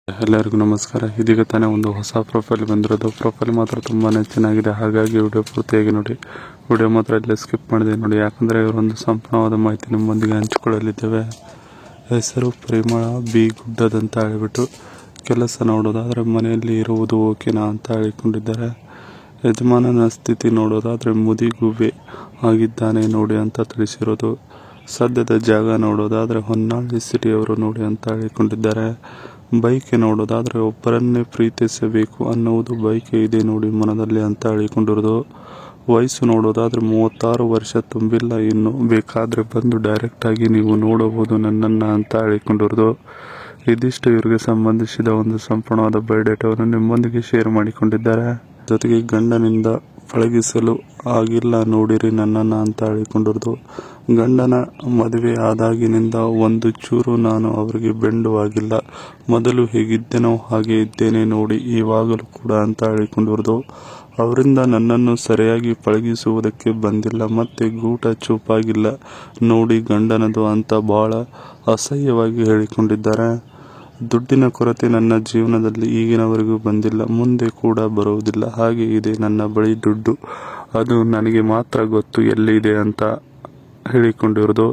ಎಲ್ಲರಿಗೂ ನಮಸ್ಕಾರ. ಇದೀಗ ತಾನೇ ಒಂದು ಹೊಸ ಪ್ರೊಫೈಲ್ ಬಂದಿರೋದು. ಪ್ರೊಫೈಲ್ ಮಾತ್ರ ತುಂಬಾನೇ ಚೆನ್ನಾಗಿದೆ, ಹಾಗಾಗಿ ವಿಡಿಯೋ ಪೂರ್ತಿಯಾಗಿ ನೋಡಿ. ವಿಡಿಯೋ ಮಾತ್ರ ಇಲ್ಲೇ ಸ್ಕಿಪ್ ಮಾಡಿದೆ ನೋಡಿ, ಯಾಕಂದರೆ ಇವರೊಂದು ಸಂಪೂರ್ಣವಾದ ಮಾಹಿತಿ ನಿಮ್ಮೊಂದಿಗೆ ಹಂಚಿಕೊಳ್ಳಲಿದ್ದೇವೆ. ಹೆಸರು ಪರಿಮಳ ಬಿ ಗುಡ್ಡದಂತ ಹೇಳಿಬಿಟ್ಟು ಕೆಲಸ ನೋಡೋದಾದರೆ ಮನೆಯಲ್ಲಿ ಇರುವುದು ಓಕೆನಾ ಅಂತ ಹೇಳಿಕೊಂಡಿದ್ದಾರೆ. ಯಜಮಾನನ ಸ್ಥಿತಿ ನೋಡೋದಾದರೆ ಮುದಿಗುವೆ ಆಗಿದ್ದಾನೆ ನೋಡಿ ಅಂತ ತಿಳಿಸಿರೋದು. ಸದ್ಯದ ಜಾಗ ನೋಡೋದಾದರೆ ಹೊನ್ನಾಳಿ ಸಿಟಿಯವರು ನೋಡಿ ಅಂತ ಹೇಳಿಕೊಂಡಿದ್ದಾರೆ. ಬೈಕ್ ನೋಡೋದಾದರೆ ಒಬ್ಬರನ್ನೇ ಪ್ರೀತಿಸಬೇಕು ಅನ್ನುವುದು ಬೈಕೆ ಇದೆ ನೋಡಿ ಮನದಲ್ಲಿ ಅಂತ ಹೇಳಿಕೊಂಡಿರೋದು. ವಯಸ್ಸು ನೋಡೋದಾದರೆ 36 ವರ್ಷ ತುಂಬಿಲ್ಲ, ಇನ್ನು ಬೇಕಾದರೆ ಬಂದು ಡೈರೆಕ್ಟಾಗಿ ನೀವು ನೋಡಬಹುದು ನನ್ನನ್ನು ಅಂತ ಹೇಳಿಕೊಂಡಿರೋದು. ಇದಿಷ್ಟು ಇವರಿಗೆ ಸಂಬಂಧಿಸಿದ ಒಂದು ಸಂಪೂರ್ಣವಾದ ಬಯೋಡೇಟಾವನ್ನು ನಿಮ್ಮೊಂದಿಗೆ ಶೇರ್ ಮಾಡಿಕೊಂಡಿದ್ದಾರೆ. ಜೊತೆಗೆ ಗಂಡನಿಂದ ಪಳಗಿಸಲು ಆಗಿಲ್ಲ ನೋಡಿರಿ ನನ್ನನ್ನು ಅಂತ ಹೇಳಿಕೊಂಡಿರೋದು. ಗಂಡನ ಮದುವೆ ಆದಾಗಿನಿಂದ ಒಂದು ಚೂರು ನಾನು ಅವರಿಗೆ ಬೆಂಡು ಆಗಿಲ್ಲ. ಮೊದಲು ಹೇಗಿದ್ದೇನೋ ಹಾಗೆ ಇದ್ದೇನೆ ನೋಡಿ ಇವಾಗಲೂ ಕೂಡ ಅಂತ ಹೇಳಿಕೊಂಡಿರೋದು. ಅವರಿಂದ ನನ್ನನ್ನು ಸರಿಯಾಗಿ ಪಳಗಿಸುವುದಕ್ಕೆ ಬಂದಿಲ್ಲ, ಮತ್ತೆ ಗೂಟ ಚೂಪಾಗಿಲ್ಲ ನೋಡಿ ಗಂಡನದು ಅಂತ ಬಹಳ ಅಸಹ್ಯವಾಗಿ ಹೇಳಿಕೊಂಡಿದ್ದಾರೆ. ದುಡ್ಡಿನ ಕೊರತೆ ನನ್ನ ಜೀವನದಲ್ಲಿ ಈಗಿನವರೆಗೂ ಬಂದಿಲ್ಲ, ಮುಂದೆ ಕೂಡ ಬರುವುದಿಲ್ಲ. ಹಾಗೆ ಇದೆ ನನ್ನ ಬಳಿ ದುಡ್ಡು, ಅದು ನನಗೆ ಮಾತ್ರ ಗೊತ್ತು ಎಲ್ಲಿದೆ ಅಂತ ಹೇಳಿಕೊಂಡಿರೋದು.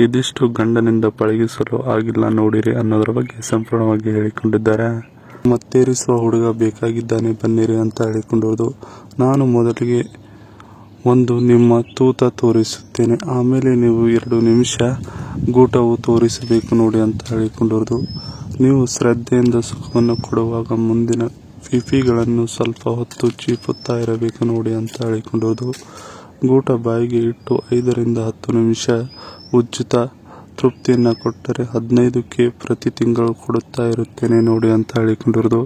ಇದಿಷ್ಟು ಗಂಡನಿಂದ ಪಳಗಿಸಲು ಆಗಿಲ್ಲ ನೋಡಿರಿ ಅನ್ನೋದರ ಬಗ್ಗೆ ಸಂಪೂರ್ಣವಾಗಿ ಹೇಳಿಕೊಂಡಿದ್ದಾರೆ. ಮತ್ತೇರಿಸುವ ಹುಡುಗ ಬೇಕಾಗಿದ್ದಾನೆ ಬನ್ನಿರಿ ಅಂತ ಹೇಳಿಕೊಂಡಿರೋದು. ನಾನು ಮೊದಲಿಗೆ ಒಂದು ನಿಮ್ಮ ತೂತ ತೋರಿಸುತ್ತೇನೆ, ಆಮೇಲೆ ನೀವು 2 ನಿಮಿಷ ಗೂಟವು ತೋರಿಸಬೇಕು ನೋಡಿ ಅಂತ ಹೇಳಿಕೊಂಡಿರೋದು. ನೀವು ಶ್ರದ್ಧೆಯಿಂದ ಸುಖವನ್ನು ಕೊಡುವಾಗ ಮುಂದಿನ ಫಿಫಿಗಳನ್ನು ಸ್ವಲ್ಪ ಹೊತ್ತು ಚೀಪುತ್ತಾ ಇರಬೇಕು ನೋಡಿ ಅಂತ ಹೇಳಿಕೊಂಡಿರೋದು. ಗೂಟ ಬಾಯಿಗೆ ಇಟ್ಟು 5 ರಿಂದ 10 ನಿಮಿಷ ಉಜ್ಜುತ್ತಾ ತೃಪ್ತಿಯನ್ನು ಕೊಟ್ಟರೆ 15ಕ್ಕೆ ಪ್ರತಿ ತಿಂಗಳು ಕೊಡುತ್ತಾ ಇರುತ್ತೇನೆ ನೋಡಿ ಅಂತ ಹೇಳಿಕೊಂಡಿರೋದು.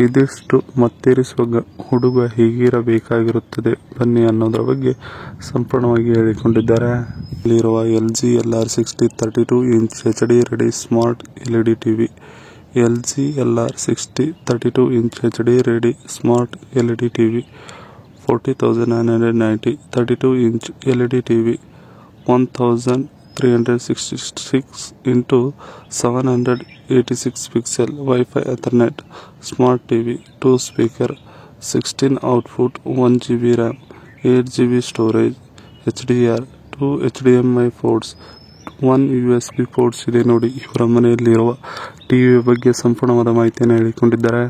ಇದಿಷ್ಟು ಮತ್ತೇರಿಸುವ ಹುಡುಗ ಹೀಗಿರಬೇಕಾಗಿರುತ್ತದೆ ಬನ್ನಿ ಅನ್ನೋದರ ಬಗ್ಗೆ ಸಂಪೂರ್ಣವಾಗಿ ಹೇಳಿಕೊಂಡಿದ್ದಾರೆ. ಇಲ್ಲಿರುವ LG LR60 32 inch HD ready smart LED TV. LG LR60 32 inch HD ready smart LED TV 40,990. 32 inch LED TV 1366x786 pixel wifi ethernet smart TV 2 speaker 16 output 1GB RAM 8GB storage HDR 2 HDMI ports 1 USB ports ಇದೆ ನೋಡಿ. ಇವರ ಮನೆಯಲ್ಲಿರುವ ಟಿವಿಯ ಬಗ್ಗೆ ಸಂಪೂರ್ಣವಾದ ಮಾಹಿತಿಯನ್ನು ಹೇಳಿಕೊಂಡಿದ್ದಾರೆ.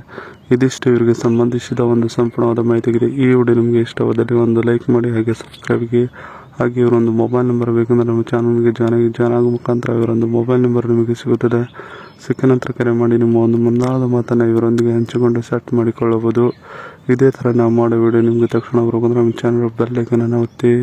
ಇದಿಷ್ಟು ಇವರಿಗೆ ಸಂಬಂಧಿಸಿದ ಒಂದು ಸಂಪೂರ್ಣವಾದ ಮಾಹಿತಿಯಾಗಿದೆ. ಈ ವಿಡಿಯೋ ನಿಮಗೆ ಇಷ್ಟವಾದಲ್ಲಿ ಒಂದು ಲೈಕ್ ಮಾಡಿ, ಹಾಗೆ ಸಬ್ಸ್ಕ್ರೈಬ್ಗೆ. ಹಾಗೆ ಇವರೊಂದು ಮೊಬೈಲ್ ನಂಬರ್ ಬೇಕಂದ್ರೆ ನಮ್ಮ ಚಾನಲ್ಗೆ ಜಾಯ್ನ್ ಆಗೋ ಮುಖಾಂತರ ಇವರೊಂದು ಮೊಬೈಲ್ ನಂಬರ್ ನಿಮಗೆ ಸಿಗುತ್ತದೆ. ಸಿಕ್ಕ ನಂತರ ಕರೆ ಮಾಡಿ ನಿಮ್ಮ ಒಂದು ಮುಂದಾದ ಮಾತನ್ನು ಇವರೊಂದಿಗೆ ಹಂಚಿಕೊಂಡು ಸೆಟ್ ಮಾಡಿಕೊಳ್ಳಬಹುದು. ಇದೇ ಥರ ನಾವು ಮಾಡೋ ವಿಡಿಯೋ ನಿಮಗೆ ತಕ್ಷಣ ಬರಬೇಕಂದ್ರೆ ನಮ್ಮ ಚಾನಲ್ ಬೆಲ್ ಐಕಾನ್ ಅನ್ನು ಒತ್ತಿ.